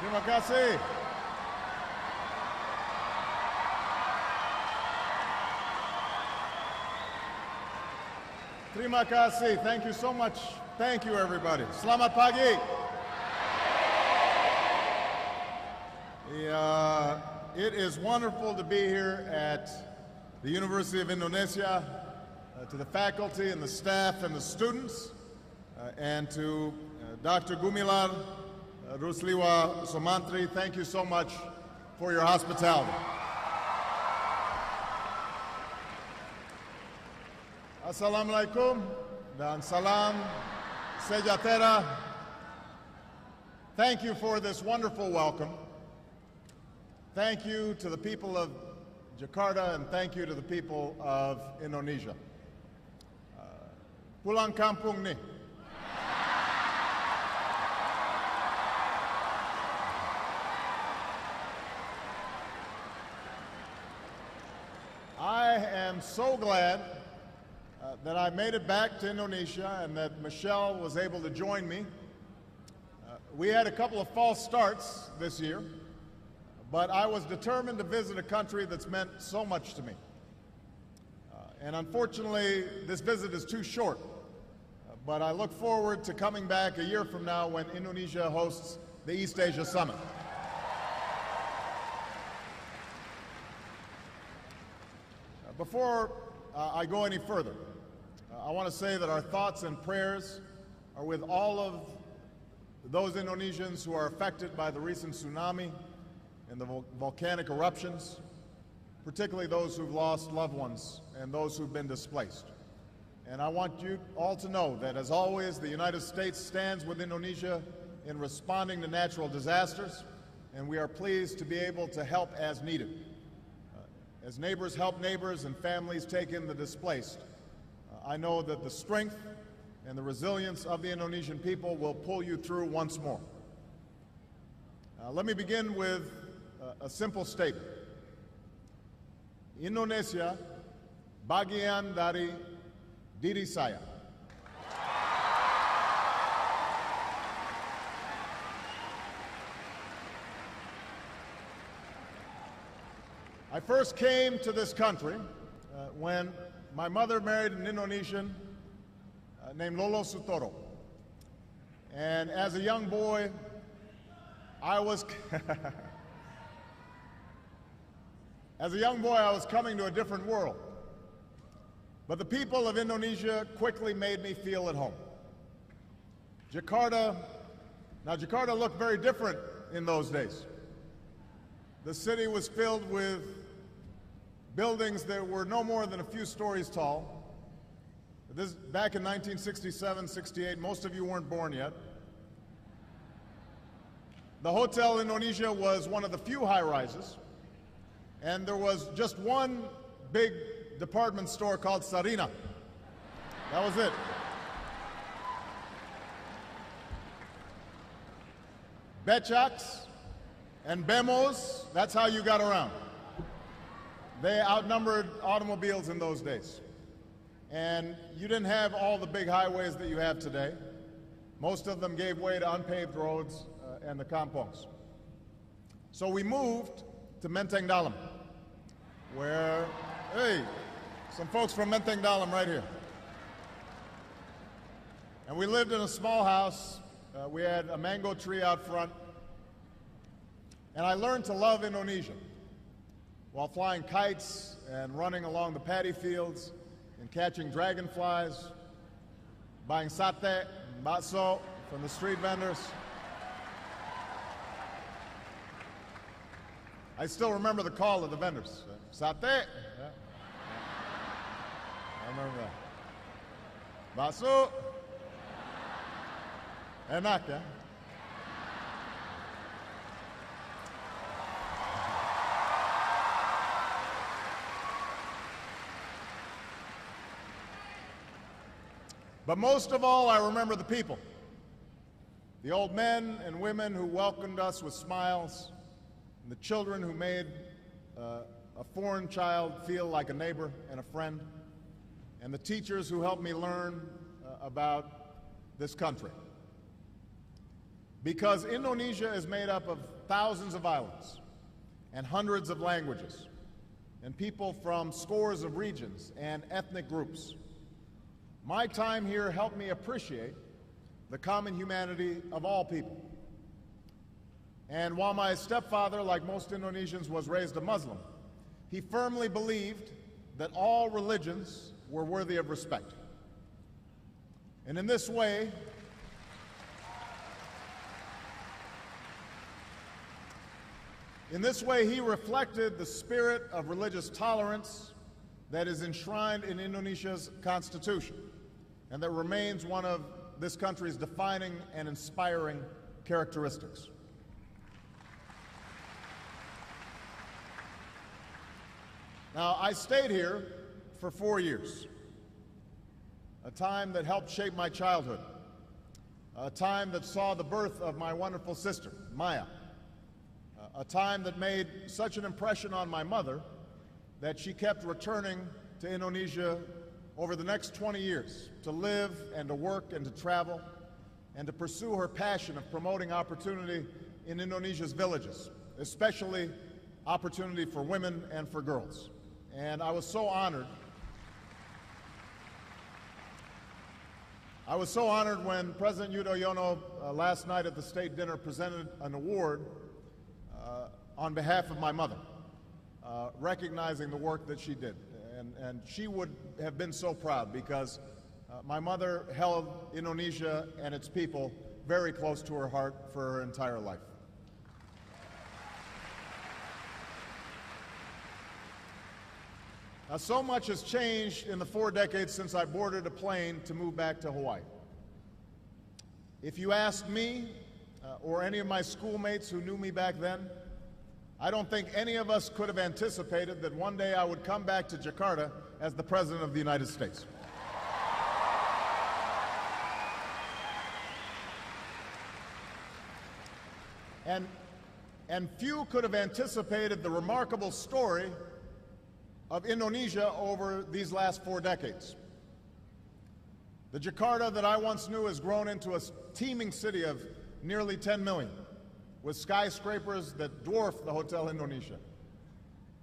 Terima kasih. Terima kasih. Thank you so much. Thank you, everybody. Selamat pagi. It is wonderful to be here at the University of Indonesia, to the faculty and the staff and the students, and to Dr. Gumilar Rusliwa Somantri. Thank you so much for your hospitality. Assalamualaikum dan salam sejahtera. Thank you for this wonderful welcome. Thank you to the people of Jakarta and thank you to the people of Indonesia. Pulang kampung nih. I am so glad that I made it back to Indonesia and that Michelle was able to join me. We had a couple of false starts this year, but I was determined to visit a country that's meant so much to me. And unfortunately, this visit is too short, but I look forward to coming back a year from now when Indonesia hosts the East Asia Summit. Before I go any further, I want to say that our thoughts and prayers are with all of those Indonesians who are affected by the recent tsunami and the volcanic eruptions, particularly those who've lost loved ones and those who've been displaced. And I want you all to know that, as always, the United States stands with Indonesia in responding to natural disasters, and we are pleased to be able to help as needed. As neighbors help neighbors and families take in the displaced, I know that the strength and the resilience of the Indonesian people will pull you through once more. Let me begin with a simple statement. Indonesia bagian dari diri saya. I first came to this country when my mother married an Indonesian named Lolo Sutoro. And as a young boy, I was coming to a different world. But the people of Indonesia quickly made me feel at home. Jakarta looked very different in those days. The city was filled with buildings that were no more than a few stories tall. This back in 1967, 68, most of you weren't born yet. The Hotel Indonesia was one of the few high-rises, and there was just one big department store called Sarina. That was it. Becaks and Bemos, that's how you got around. They outnumbered automobiles in those days. And you didn't have all the big highways that you have today. Most of them gave way to unpaved roads and the kampongs. So we moved to Menteng Dalam, where, hey, some folks from Menteng Dalam right here. And we lived in a small house. We had a mango tree out front. And I learned to love Indonesia while flying kites and running along the paddy fields and catching dragonflies, buying sate and bakso from the street vendors. I still remember the call of the vendors. Sate? Yeah. I remember that. Bakso? Enak, yeah? But most of all, I remember the people. The old men and women who welcomed us with smiles, and the children who made a foreign child feel like a neighbor and a friend, and the teachers who helped me learn about this country. Because Indonesia is made up of thousands of islands and hundreds of languages and people from scores of regions and ethnic groups. My time here helped me appreciate the common humanity of all people. And while my stepfather, like most Indonesians, was raised a Muslim, he firmly believed that all religions were worthy of respect. And in this way, he reflected the spirit of religious tolerance that is enshrined in Indonesia's constitution and that remains one of this country's defining and inspiring characteristics. Now, I stayed here for 4 years, a time that helped shape my childhood, a time that saw the birth of my wonderful sister, Maya, a time that made such an impression on my mother that she kept returning to Indonesia over the next 20 years to live and to work and to travel and to pursue her passion of promoting opportunity in Indonesia's villages, especially opportunity for women and for girls. And I was so honored. I was so honored when President Yudhoyono last night at the state dinner presented an award on behalf of my mother, recognizing the work that she did. And she would have been so proud because my mother held Indonesia and its people very close to her heart for her entire life. Now, so much has changed in the 4 decades since I boarded a plane to move back to Hawaii. If you asked me or any of my schoolmates who knew me back then, I don't think any of us could have anticipated that one day I would come back to Jakarta as the President of the United States. And few could have anticipated the remarkable story of Indonesia over these last 4 decades. The Jakarta that I once knew has grown into a teeming city of nearly 10 million, with skyscrapers that dwarf the Hotel Indonesia,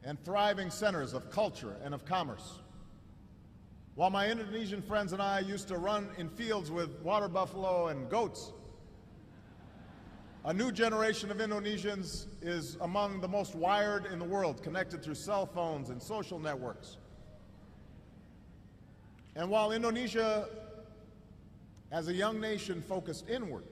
and thriving centers of culture and of commerce. While my Indonesian friends and I used to run in fields with water buffalo and goats, a new generation of Indonesians is among the most wired in the world, connected through cell phones and social networks. And while Indonesia, as a young nation focused inward,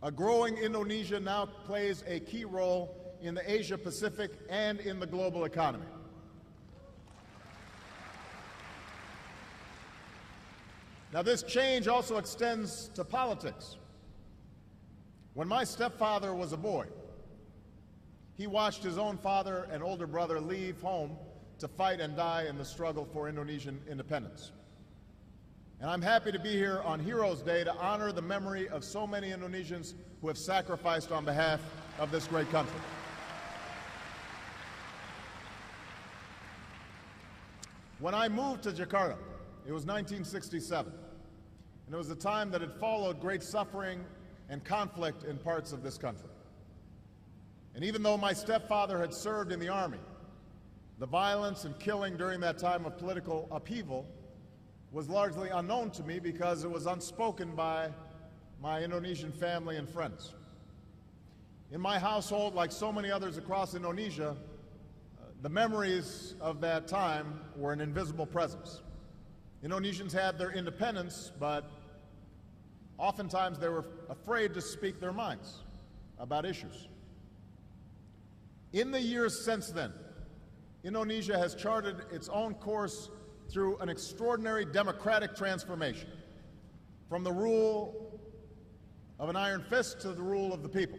a growing Indonesia now plays a key role in the Asia-Pacific and in the global economy. Now, this change also extends to politics. When my stepfather was a boy, he watched his own father and older brother leave home to fight and die in the struggle for Indonesian independence. And I'm happy to be here on Heroes Day to honor the memory of so many Indonesians who have sacrificed on behalf of this great country. When I moved to Jakarta, it was 1967, and it was a time that had followed great suffering and conflict in parts of this country. And even though my stepfather had served in the army, the violence and killing during that time of political upheaval was largely unknown to me because it was unspoken by my Indonesian family and friends. In my household, like so many others across Indonesia, the memories of that time were an invisible presence. Indonesians had their independence, but oftentimes they were afraid to speak their minds about issues. In the years since then, Indonesia has charted its own course through an extraordinary democratic transformation, from the rule of an iron fist to the rule of the people.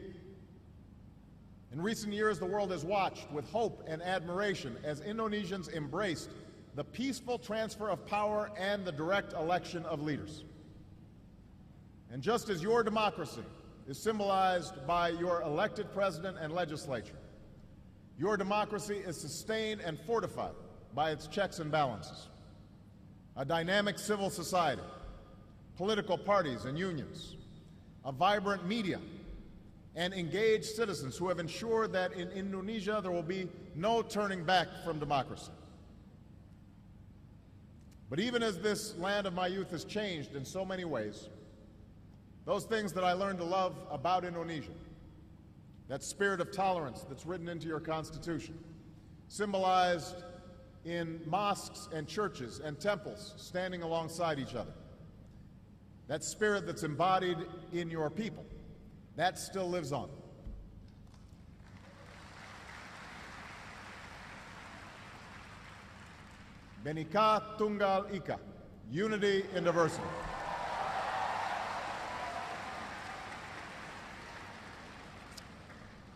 In recent years, the world has watched with hope and admiration as Indonesians embraced the peaceful transfer of power and the direct election of leaders. And just as your democracy is symbolized by your elected president and legislature, your democracy is sustained and fortified by its checks and balances. A dynamic civil society, political parties and unions, a vibrant media, and engaged citizens who have ensured that in Indonesia there will be no turning back from democracy. But even as this land of my youth has changed in so many ways, those things that I learned to love about Indonesia, that spirit of tolerance that's written into your Constitution, symbolized in mosques and churches and temples standing alongside each other, that spirit that's embodied in your people, that still lives on. Bhinneka Tunggal Ika, unity in diversity.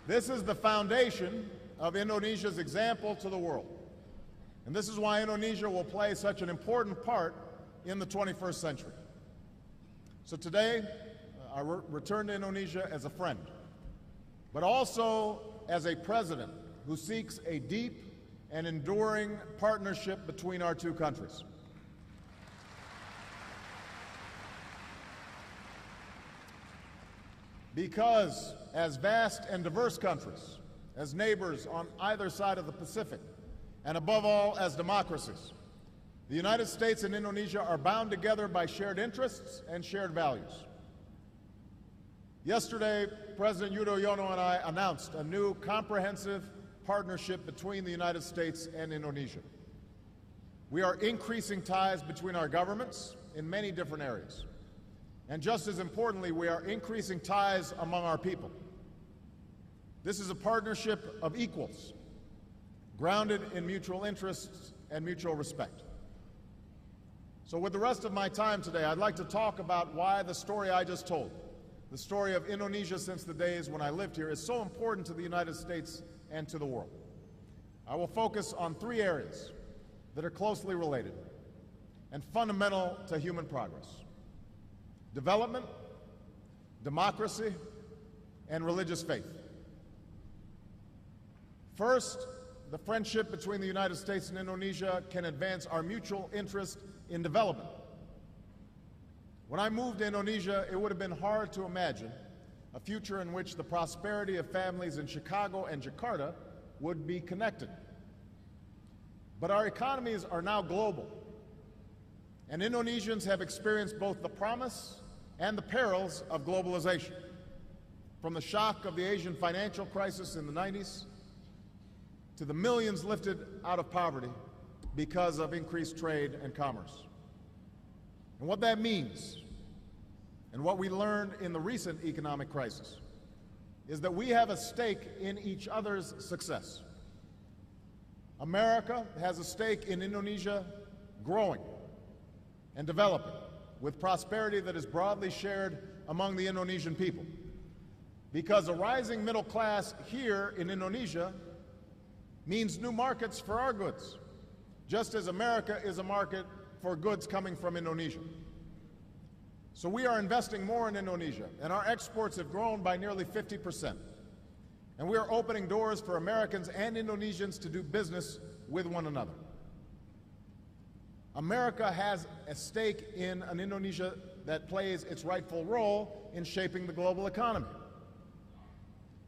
This is the foundation of Indonesia's example to the world. And this is why Indonesia will play such an important part in the 21st century. So today, I return to Indonesia as a friend, but also as a president who seeks a deep and enduring partnership between our two countries. Because as vast and diverse countries, as neighbors on either side of the Pacific, and above all as democracies, the United States and Indonesia are bound together by shared interests and shared values. Yesterday, President Yudhoyono and I announced a new comprehensive partnership between the United States and Indonesia. We are increasing ties between our governments in many different areas. And just as importantly, we are increasing ties among our people. This is a partnership of equals, grounded in mutual interests and mutual respect. So with the rest of my time today, I'd like to talk about why the story I just told, the story of Indonesia since the days when I lived here, is so important to the United States and to the world. I will focus on three areas that are closely related and fundamental to human progress: development, democracy, and religious faith. First, the friendship between the United States and Indonesia can advance our mutual interest in development. When I moved to Indonesia, it would have been hard to imagine a future in which the prosperity of families in Chicago and Jakarta would be connected. But our economies are now global, and Indonesians have experienced both the promise and the perils of globalization, from the shock of the Asian financial crisis in the 90s to the millions lifted out of poverty because of increased trade and commerce. And what that means, and what we learned in the recent economic crisis, is that we have a stake in each other's success. America has a stake in Indonesia growing and developing, with prosperity that is broadly shared among the Indonesian people. Because a rising middle class here in Indonesia means new markets for our goods, just as America is a market for goods coming from Indonesia. So we are investing more in Indonesia, and our exports have grown by nearly 50%. And we are opening doors for Americans and Indonesians to do business with one another. America has a stake in an Indonesia that plays its rightful role in shaping the global economy.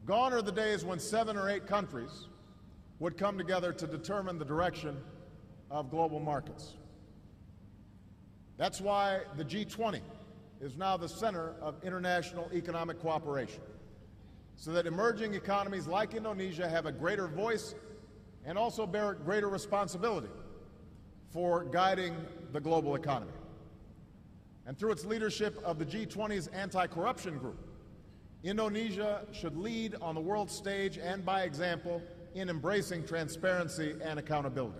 Gone are the days when 7 or 8 countries would come together to determine the direction of global markets. That's why the G20 is now the center of international economic cooperation, so that emerging economies like Indonesia have a greater voice and also bear greater responsibility for guiding the global economy. And through its leadership of the G20's anti-corruption group, Indonesia should lead on the world stage and by example in embracing transparency and accountability.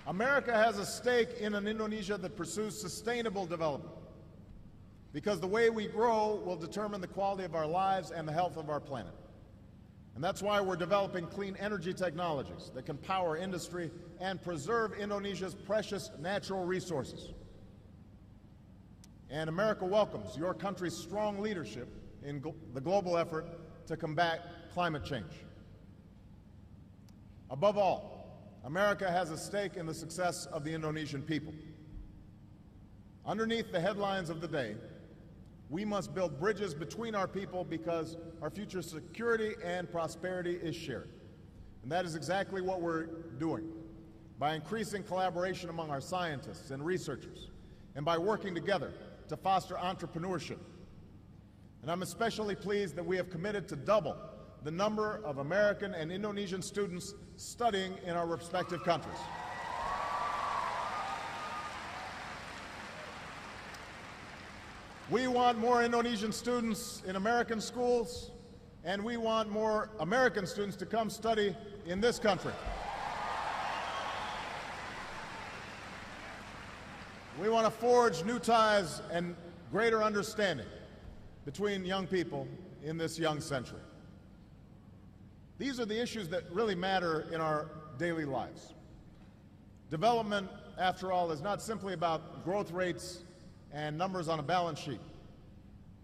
America has a stake in an Indonesia that pursues sustainable development, because the way we grow will determine the quality of our lives and the health of our planet. And that's why we're developing clean energy technologies that can power industry and preserve Indonesia's precious natural resources. And America welcomes your country's strong leadership in the global effort to combat climate change. Above all, America has a stake in the success of the Indonesian people. Underneath the headlines of the day, we must build bridges between our people because our future security and prosperity is shared. And that is exactly what we're doing by increasing collaboration among our scientists and researchers and by working together to foster entrepreneurship. And I'm especially pleased that we have committed to double the number of American and Indonesian students studying in our respective countries. We want more Indonesian students in American schools, and we want more American students to come study in this country. We want to forge new ties and greater understanding between young people in this young century. These are the issues that really matter in our daily lives. Development, after all, is not simply about growth rates and numbers on a balance sheet.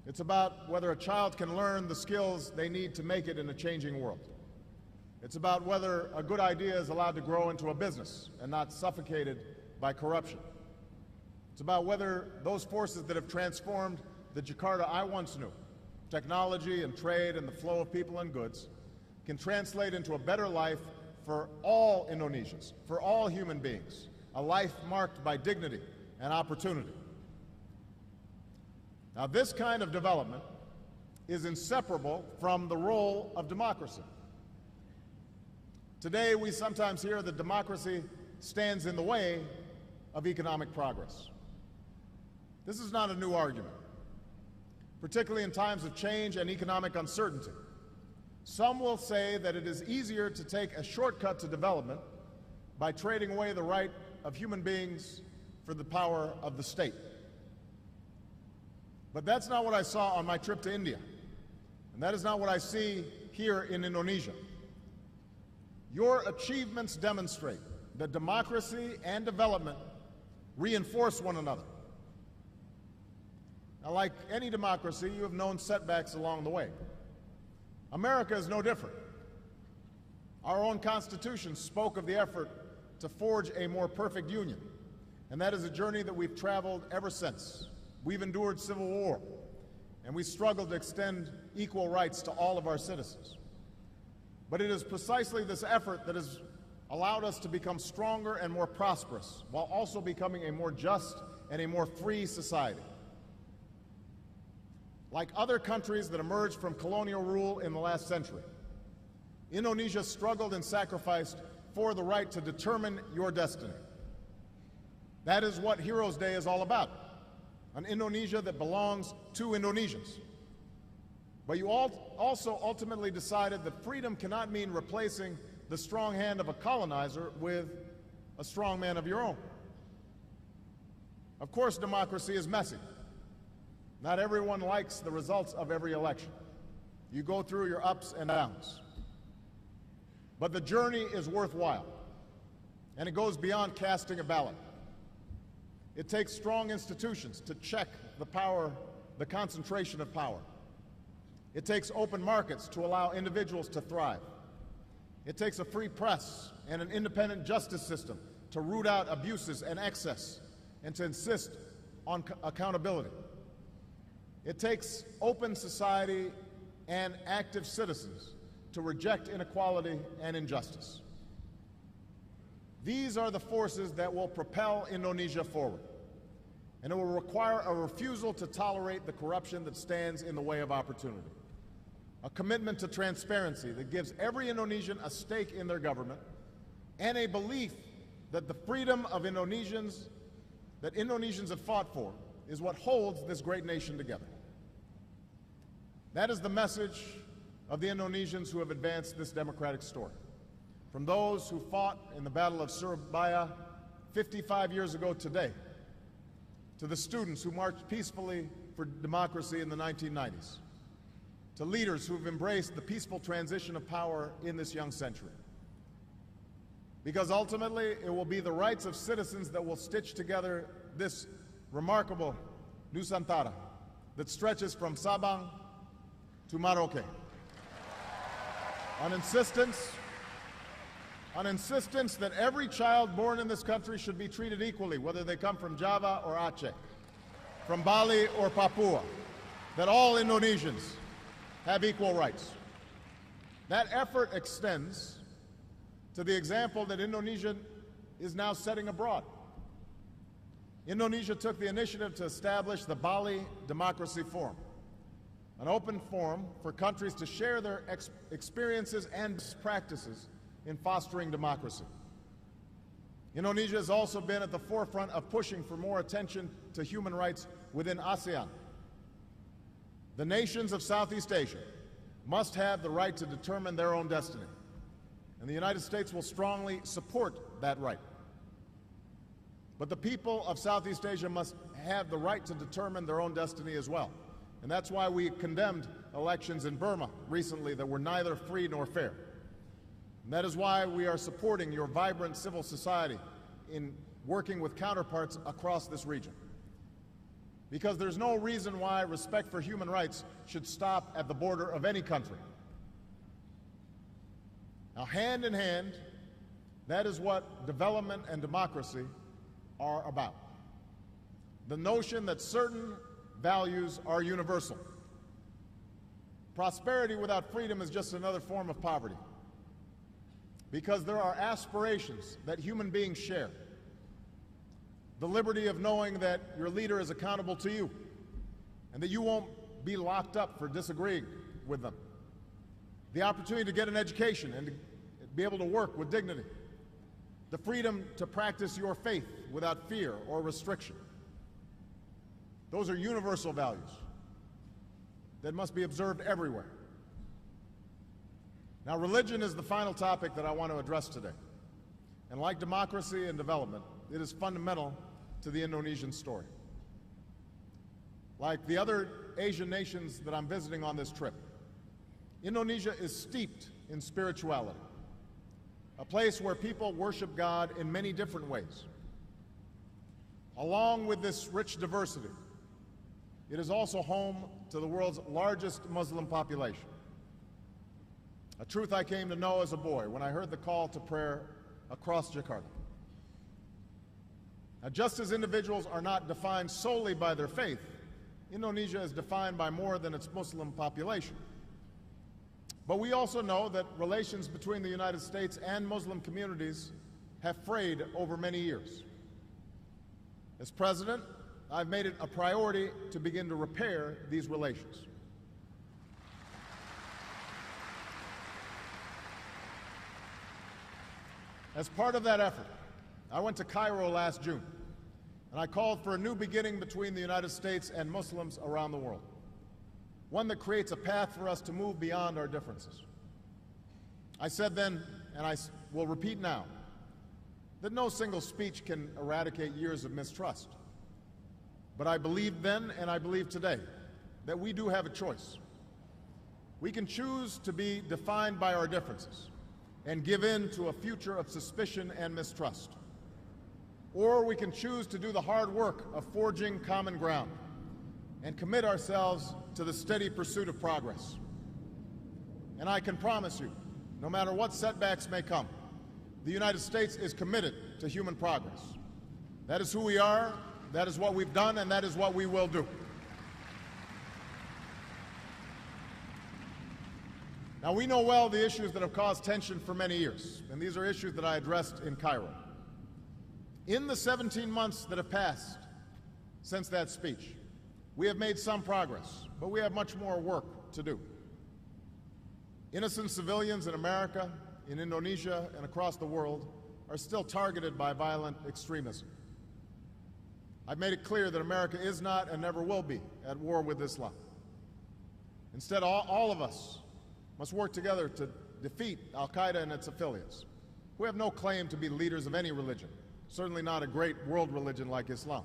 It's about whether a child can learn the skills they need to make it in a changing world. It's about whether a good idea is allowed to grow into a business and not suffocated by corruption. It's about whether those forces that have transformed the Jakarta I once knew, technology and trade and the flow of people and goods, can translate into a better life for all Indonesians, for all human beings, a life marked by dignity and opportunity. Now, this kind of development is inseparable from the role of democracy. Today, we sometimes hear that democracy stands in the way of economic progress. This is not a new argument, particularly in times of change and economic uncertainty. Some will say that it is easier to take a shortcut to development by trading away the right of human beings for the power of the state. But that's not what I saw on my trip to India, and that is not what I see here in Indonesia. Your achievements demonstrate that democracy and development reinforce one another. Now, like any democracy, you have known setbacks along the way. America is no different. Our own Constitution spoke of the effort to forge a more perfect union, and that is a journey that we've traveled ever since. We've endured civil war, and we struggled to extend equal rights to all of our citizens. But it is precisely this effort that has allowed us to become stronger and more prosperous, while also becoming a more just and a more free society. Like other countries that emerged from colonial rule in the last century, Indonesia struggled and sacrificed for the right to determine your destiny. That is what Heroes Day is all about, an Indonesia that belongs to Indonesians. But you also ultimately decided that freedom cannot mean replacing the strong hand of a colonizer with a strong man of your own. Of course, democracy is messy. Not everyone likes the results of every election. You go through your ups and downs. But the journey is worthwhile, and it goes beyond casting a ballot. It takes strong institutions to check the concentration of power. It takes open markets to allow individuals to thrive. It takes a free press and an independent justice system to root out abuses and excess and to insist on accountability. It takes open society and active citizens to reject inequality and injustice. These are the forces that will propel Indonesia forward, and it will require a refusal to tolerate the corruption that stands in the way of opportunity, a commitment to transparency that gives every Indonesian a stake in their government, and a belief that the freedom of Indonesians that Indonesians have fought for is what holds this great nation together. That is the message of the Indonesians who have advanced this democratic story. From those who fought in the Battle of Surabaya 55 years ago today, to the students who marched peacefully for democracy in the 1990s, to leaders who have embraced the peaceful transition of power in this young century. Because ultimately, it will be the rights of citizens that will stitch together this remarkable Nusantara that stretches from Sabang to Merauke. On insistence an insistence that every child born in this country should be treated equally, whether they come from Java or Aceh, from Bali or Papua, that all Indonesians have equal rights. That effort extends to the example that Indonesia is now setting abroad. Indonesia took the initiative to establish the Bali Democracy Forum, an open forum for countries to share their experiences and practices in fostering democracy. Indonesia has also been at the forefront of pushing for more attention to human rights within ASEAN. The nations of Southeast Asia must have the right to determine their own destiny, and the United States will strongly support that right. But the people of Southeast Asia must have the right to determine their own destiny as well. And that's why we condemned elections in Burma recently that were neither free nor fair. And that is why we are supporting your vibrant civil society in working with counterparts across this region. Because there's no reason why respect for human rights should stop at the border of any country. Now, hand in hand, that is what development and democracy are about. The notion that certain values are universal. Prosperity without freedom is just another form of poverty, because there are aspirations that human beings share. The liberty of knowing that your leader is accountable to you and that you won't be locked up for disagreeing with them. The opportunity to get an education and to be able to work with dignity. The freedom to practice your faith without fear or restriction. Those are universal values that must be observed everywhere. Now, religion is the final topic that I want to address today. And like democracy and development, it is fundamental to the Indonesian story. Like the other Asian nations that I'm visiting on this trip, Indonesia is steeped in spirituality, a place where people worship God in many different ways. Along with this rich diversity, it is also home to the world's largest Muslim population. A truth I came to know as a boy when I heard the call to prayer across Jakarta. Now, just as individuals are not defined solely by their faith, Indonesia is defined by more than its Muslim population. But we also know that relations between the United States and Muslim communities have frayed over many years. As president, I've made it a priority to begin to repair these relations. As part of that effort, I went to Cairo last June, and I called for a new beginning between the United States and Muslims around the world, one that creates a path for us to move beyond our differences. I said then, and I will repeat now, that no single speech can eradicate years of mistrust. But I believed then, and I believe today, that we do have a choice. We can choose to be defined by our differences and give in to a future of suspicion and mistrust. Or we can choose to do the hard work of forging common ground and commit ourselves to the steady pursuit of progress. And I can promise you, no matter what setbacks may come, the United States is committed to human progress. That is who we are, that is what we've done, and that is what we will do. Now, we know well the issues that have caused tension for many years, and these are issues that I addressed in Cairo. In the 17 months that have passed since that speech, we have made some progress, but we have much more work to do. Innocent civilians in America, in Indonesia, and across the world are still targeted by violent extremism. I've made it clear that America is not and never will be at war with Islam. Instead, all of us must work together to defeat al-Qaeda and its affiliates, who have no claim to be leaders of any religion, certainly not a great world religion like Islam.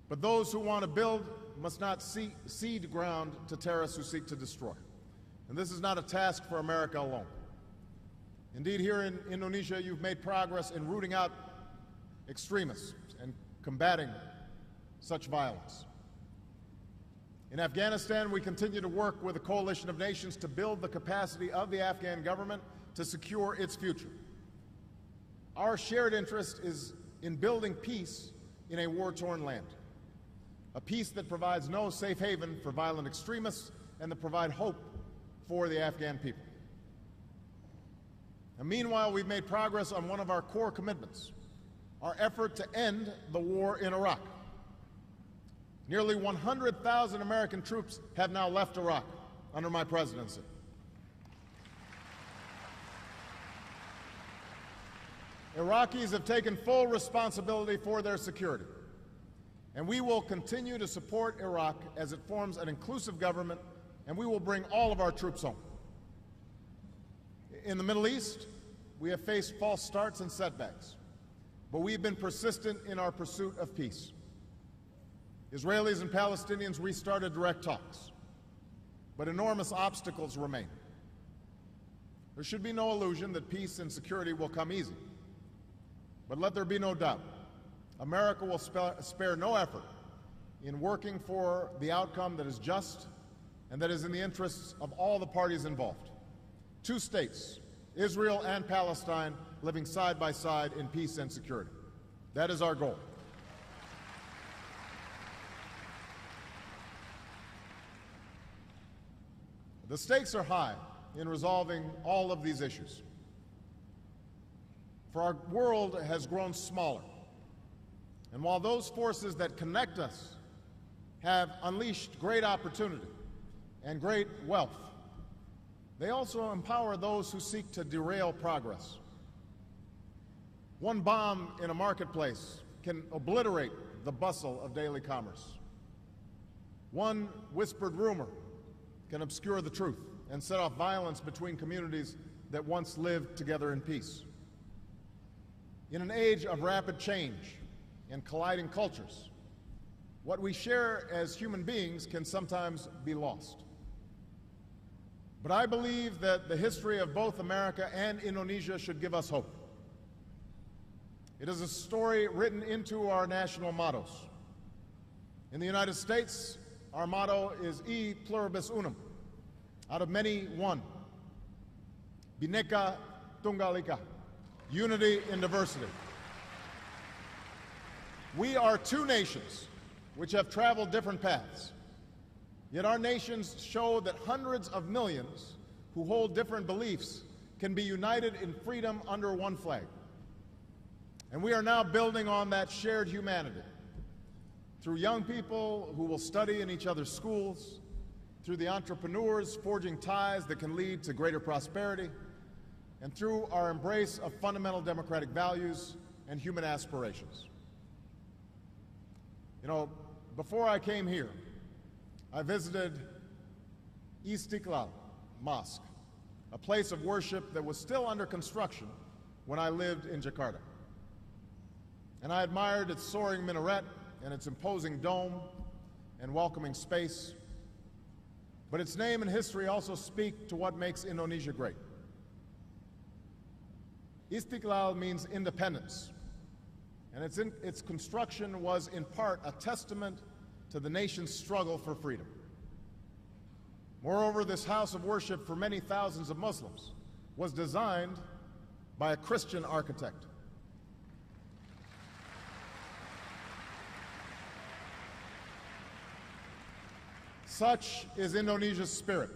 But those who want to build must not cede ground to terrorists who seek to destroy. And this is not a task for America alone. Indeed, here in Indonesia, you've made progress in rooting out extremists and combating such violence. In Afghanistan, we continue to work with a coalition of nations to build the capacity of the Afghan government to secure its future. Our shared interest is in building peace in a war-torn land, a peace that provides no safe haven for violent extremists and that provide hope for the Afghan people. And meanwhile, we've made progress on one of our core commitments, our effort to end the war in Iraq. Nearly 100,000 American troops have now left Iraq under my presidency. Iraqis have taken full responsibility for their security, and we will continue to support Iraq as it forms an inclusive government, and we will bring all of our troops home. In the Middle East, we have faced false starts and setbacks, but we've been persistent in our pursuit of peace. Israelis and Palestinians restarted direct talks, but enormous obstacles remain. There should be no illusion that peace and security will come easy, but let there be no doubt, America will spare no effort in working for the outcome that is just and that is in the interests of all the parties involved. Two states, Israel and Palestine, living side by side in peace and security. That is our goal. The stakes are high in resolving all of these issues. For our world has grown smaller. And while those forces that connect us have unleashed great opportunity and great wealth, they also empower those who seek to derail progress. One bomb in a marketplace can obliterate the bustle of daily commerce. One whispered rumor can obscure the truth and set off violence between communities that once lived together in peace. In an age of rapid change and colliding cultures, what we share as human beings can sometimes be lost. But I believe that the history of both America and Indonesia should give us hope. It is a story written into our national mottos. In the United States, our motto is E pluribus unum, out of many, one. Bhinneka Tunggal Ika, unity in diversity. We are two nations which have traveled different paths, yet our nations show that hundreds of millions who hold different beliefs can be united in freedom under one flag. And we are now building on that shared humanity through young people who will study in each other's schools, through the entrepreneurs forging ties that can lead to greater prosperity, and through our embrace of fundamental democratic values and human aspirations. You know, before I came here, I visited Istiqlal Mosque, a place of worship that was still under construction when I lived in Jakarta. And I admired its soaring minaret and its imposing dome and welcoming space. But its name and history also speak to what makes Indonesia great. Istiqlal means independence, and its construction was in part a testament to the nation's struggle for freedom. Moreover, this house of worship for many thousands of Muslims was designed by a Christian architect. Such is Indonesia's spirit.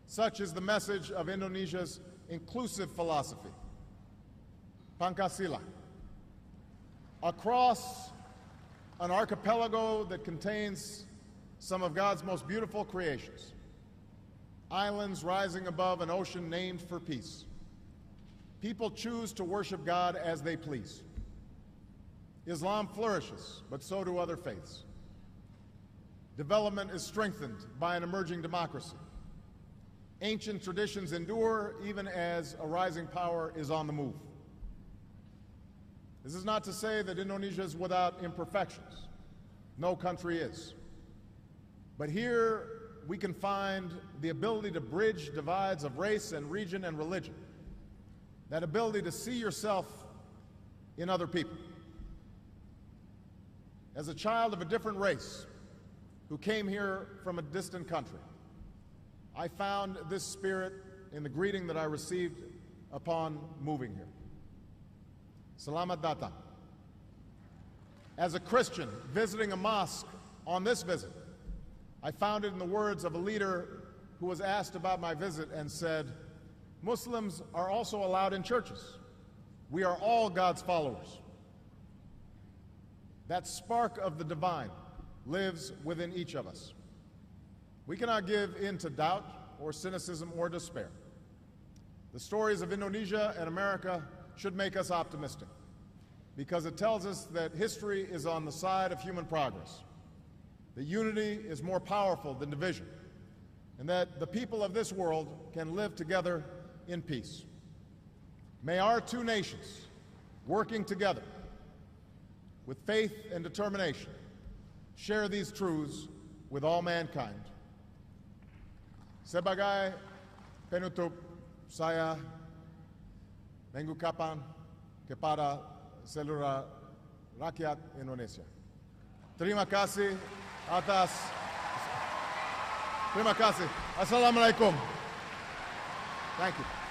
Such is the message of Indonesia's inclusive philosophy, Pancasila. Across an archipelago that contains some of God's most beautiful creations, islands rising above an ocean named for peace, people choose to worship God as they please. Islam flourishes, but so do other faiths. Development is strengthened by an emerging democracy. Ancient traditions endure even as a rising power is on the move. This is not to say that Indonesia is without imperfections. No country is. But here we can find the ability to bridge divides of race and region and religion, that ability to see yourself in other people. As a child of a different race who came here from a distant country, I found this spirit in the greeting that I received upon moving here. Selamat datang. As a Christian visiting a mosque on this visit, I found it in the words of a leader who was asked about my visit and said, Muslims are also allowed in churches. We are all God's followers. That spark of the divine lives within each of us. We cannot give in to doubt or cynicism or despair. The stories of Indonesia and America should make us optimistic because it tells us that history is on the side of human progress, that unity is more powerful than division, and that the people of this world can live together in peace. May our two nations, working together with faith and determination, share these truths with all mankind. Sebagai penutup, saya mengucapkan kepada seluruh rakyat Indonesia. Terima kasih atas. Terima kasih. Assalamualaikum. Thank you.